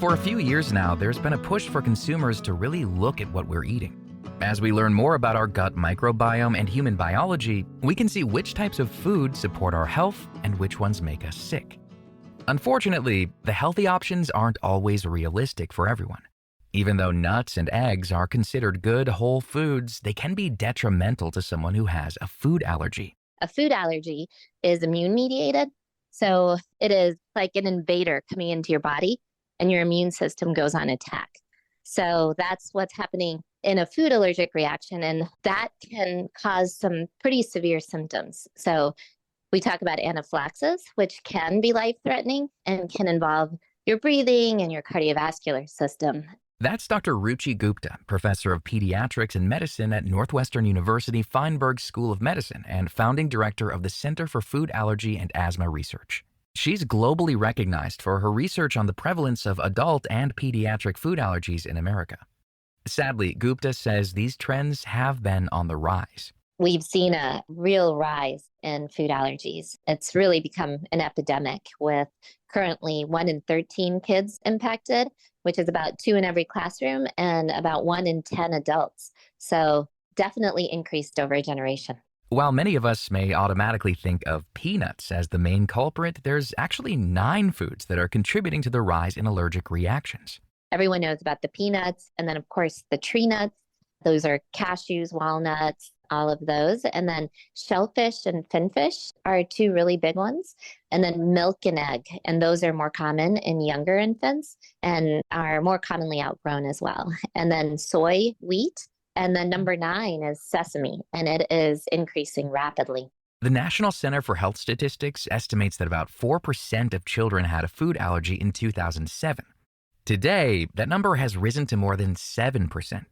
For a few years now, there's been a push for consumers to really look at what we're eating. As we learn more about our gut microbiome and human biology, we can see which types of food support our health and which ones make us sick. Unfortunately, the healthy options aren't always realistic for everyone. Even though nuts and eggs are considered good whole foods, they can be detrimental to someone who has a food allergy. A food allergy is immune mediated. So it is like an invader coming into your body and your immune system goes on attack. So that's what's happening in a food allergic reaction. And that can cause some pretty severe symptoms. So we talk about anaphylaxis, which can be life-threatening and can involve your breathing and your cardiovascular system. That's Dr. Ruchi Gupta, professor of pediatrics and medicine at Northwestern University Feinberg School of Medicine and founding director of the Center for Food Allergy and Asthma Research. She's globally recognized for her research on the prevalence of adult and pediatric food allergies in America. Sadly, Gupta says these trends have been on the rise. We've seen a real rise in food allergies. It's really become an epidemic with currently 1 in 13 kids impacted, which is about 2 in every classroom and about 1 in 10 adults. So definitely increased over a generation. While many of us may automatically think of peanuts as the main culprit, there's actually 9 foods that are contributing to the rise in allergic reactions. Everyone knows about the peanuts, and then of course the tree nuts. Those are cashews, walnuts, all of those. And then shellfish and finfish are 2 really big ones. And then milk and egg. And those are more common in younger infants and are more commonly outgrown as well. And then soy, wheat. And then number 9 is sesame, and it is increasing rapidly. The National Center for Health Statistics estimates that about 4% of children had a food allergy in 2007. Today, that number has risen to more than 7%.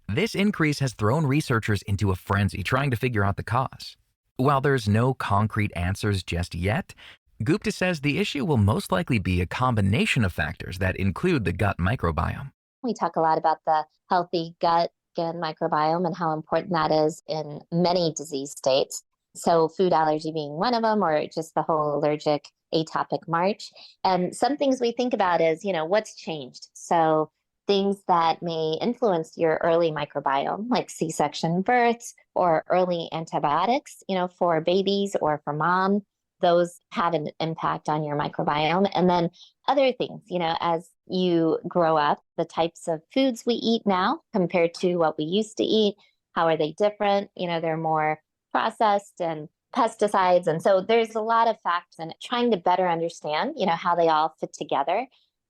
This increase has thrown researchers into a frenzy trying to figure out the cause. While there's no concrete answers just yet, Gupta says the issue will most likely be a combination of factors that include the gut microbiome. We talk a lot about the healthy gut and microbiome and how important that is in many disease states. So food allergy being one of them, or just the whole allergic atopic march. And some things we think about is, what's changed? So things that may influence your early microbiome, like C-section births or early antibiotics, for babies or for mom, those have an impact on your microbiome. And then other things, as you grow up, the types of foods we eat now compared to what we used to eat, how are they different? They're more processed and pesticides. And so there's a lot of factors and trying to better understand, how they all fit together.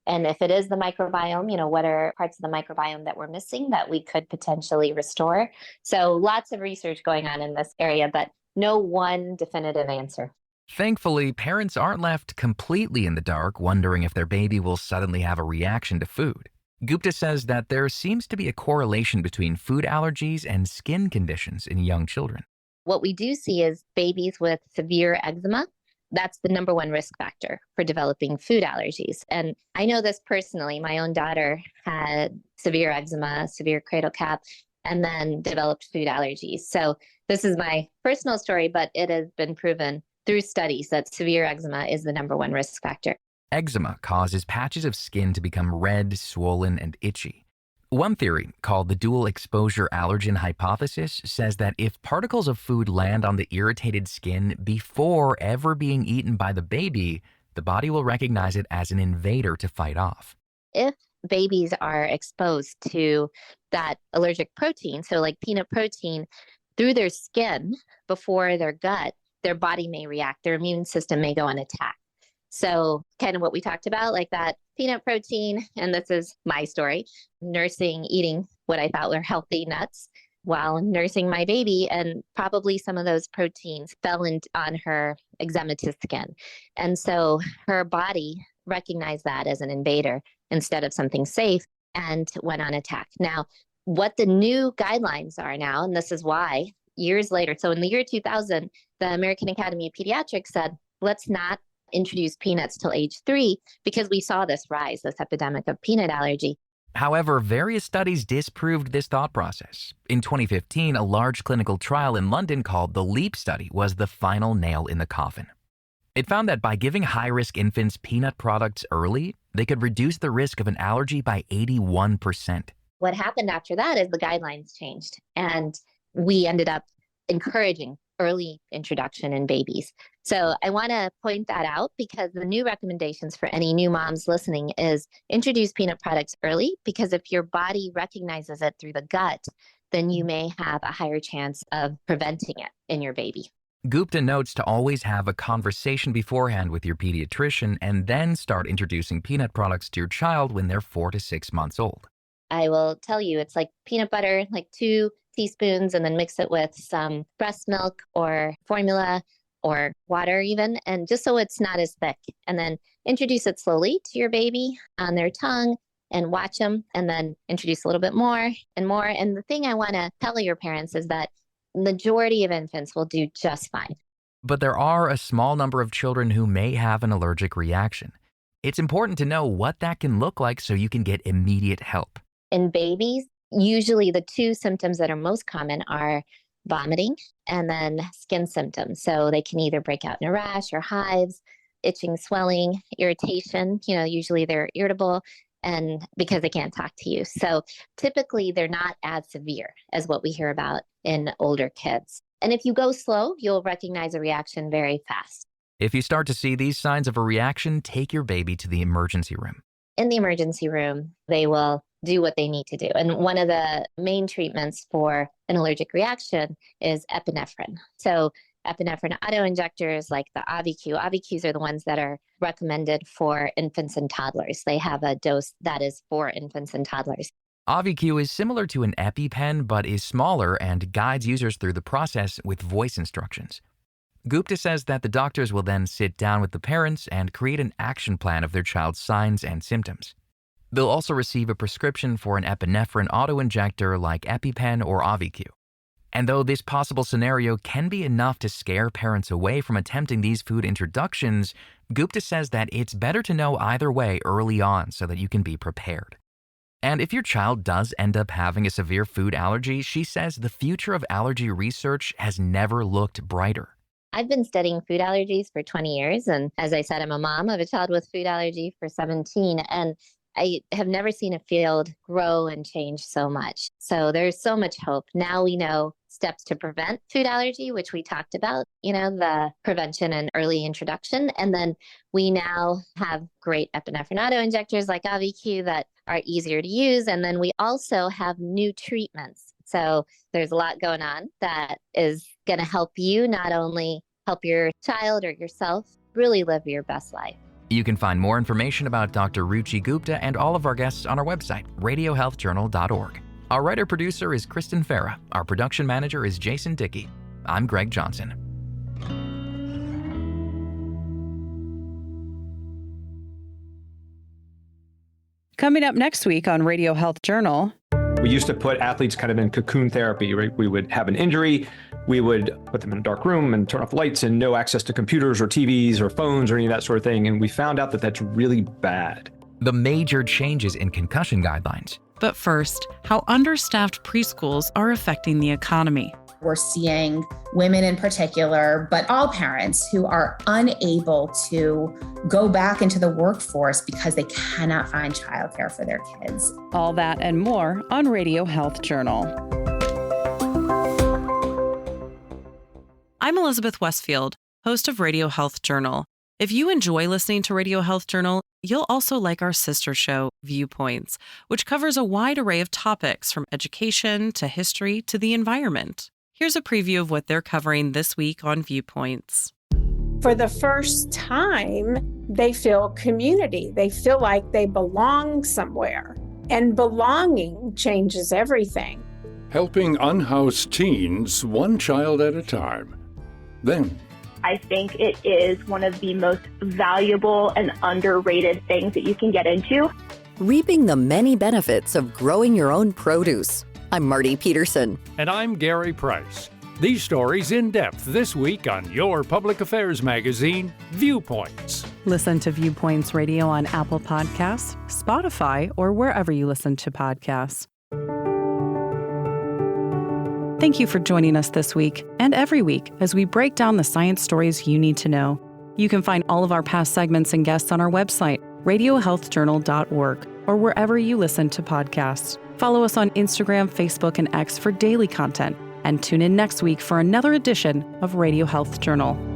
And if it is the microbiome, what are parts of the microbiome that we're missing that we could potentially restore? So lots of research going on in this area, but no one definitive answer. Thankfully, parents aren't left completely in the dark wondering if their baby will suddenly have a reaction to food. Gupta says that there seems to be a correlation between food allergies and skin conditions in young children. What we do see is babies with severe eczema. That's the number 1 risk factor for developing food allergies. And I know this personally. My own daughter had severe eczema, severe cradle cap, and then developed food allergies. So this is my personal story, but it has been proven through studies that severe eczema is the number 1 risk factor. Eczema causes patches of skin to become red, swollen, and itchy. One theory, called the dual exposure allergen hypothesis, says that if particles of food land on the irritated skin before ever being eaten by the baby, the body will recognize it as an invader to fight off. If babies are exposed to that allergic protein, so like peanut protein, through their skin before their gut, their body may react, their immune system may go on attack. So kind of what we talked about, like that peanut protein, and this is my story, nursing, eating what I thought were healthy nuts while nursing my baby, and probably some of those proteins fell on her eczematous skin. And so her body recognized that as an invader instead of something safe and went on attack. Now, what the new guidelines are now, and this is why years later, so in the year 2000, the American Academy of Pediatrics said, let's not introduce peanuts till age 3 because we saw this rise, this epidemic of peanut allergy. However, various studies disproved this thought process. In 2015, a large clinical trial in London called the LEAP study was the final nail in the coffin. It found that by giving high-risk infants peanut products early, they could reduce the risk of an allergy by 81%. What happened after that is the guidelines changed, and we ended up encouraging early introduction in babies. So I want to point that out because the new recommendations for any new moms listening is introduce peanut products early, because if your body recognizes it through the gut, then you may have a higher chance of preventing it in your baby. Gupta notes to always have a conversation beforehand with your pediatrician and then start introducing peanut products to your child when they're 4 to 6 months old. I will tell you, it's like peanut butter, like 2 teaspoons, and then mix it with some breast milk or formula or water even, and just so it's not as thick. And then introduce it slowly to your baby on their tongue and watch them, and then introduce a little bit more and more. And the thing I want to tell your parents is that majority of infants will do just fine. But there are a small number of children who may have an allergic reaction. It's important to know what that can look like so you can get immediate help. In babies, usually the 2 symptoms that are most common are vomiting and then skin symptoms. So they can either break out in a rash or hives, itching, swelling, irritation. Usually they're irritable and because they can't talk to you. So typically they're not as severe as what we hear about in older kids. And if you go slow, you'll recognize a reaction very fast. If you start to see these signs of a reaction, take your baby to the emergency room. In the emergency room, they will do what they need to do. And one of the main treatments for an allergic reaction is epinephrine. So epinephrine autoinjectors like the Auvi-Q. Auvi-Qs are the ones that are recommended for infants and toddlers. They have a dose that is for infants and toddlers. Auvi-Q is similar to an EpiPen but is smaller and guides users through the process with voice instructions. Gupta says that the doctors will then sit down with the parents and create an action plan of their child's signs and symptoms. They'll also receive a prescription for an epinephrine autoinjector like EpiPen or Auvi-Q. And though this possible scenario can be enough to scare parents away from attempting these food introductions, Gupta says that it's better to know either way early on so that you can be prepared. And if your child does end up having a severe food allergy, she says the future of allergy research has never looked brighter. I've been studying food allergies for 20 years. And as I said, I'm a mom of a child with food allergy for 17. And I have never seen a field grow and change so much. So there's so much hope. Now we know steps to prevent food allergy, which we talked about, the prevention and early introduction. And then we now have great epinephrine autoinjectors like Auvi-Q that are easier to use. And then we also have new treatments. So there's a lot going on that is going to help you not only help your child or yourself really live your best life. You can find more information about Dr. Ruchi Gupta and all of our guests on our website, radiohealthjournal.org. Our writer-producer is Kristen Farah. Our production manager is Jason Dickey. I'm Greg Johnson. Coming up next week on Radio Health Journal. We used to put athletes kind of in cocoon therapy, right? We would have an injury, we would put them in a dark room and turn off lights and no access to computers or TVs or phones or any of that sort of thing. And we found out that that's really bad. The major changes in concussion guidelines. But first, how understaffed preschools are affecting the economy. We're seeing women in particular, but all parents who are unable to go back into the workforce because they cannot find childcare for their kids. All that and more on Radio Health Journal. I'm Elizabeth Westfield, host of Radio Health Journal. If you enjoy listening to Radio Health Journal, you'll also like our sister show, Viewpoints, which covers a wide array of topics from education to history to the environment. Here's a preview of what they're covering this week on Viewpoints. For the first time, they feel community. They feel like they belong somewhere. And belonging changes everything. Helping unhoused teens one child at a time. Then, I think it is one of the most valuable and underrated things that you can get into. Reaping the many benefits of growing your own produce. I'm Marty Peterson. And I'm Gary Price. These stories in depth this week on your public affairs magazine, Viewpoints. Listen to Viewpoints Radio on Apple Podcasts, Spotify, or wherever you listen to podcasts. Thank you for joining us this week and every week as we break down the science stories you need to know. You can find all of our past segments and guests on our website, radiohealthjournal.org, or wherever you listen to podcasts. Follow us on Instagram, Facebook, and X for daily content, and tune in next week for another edition of Radio Health Journal.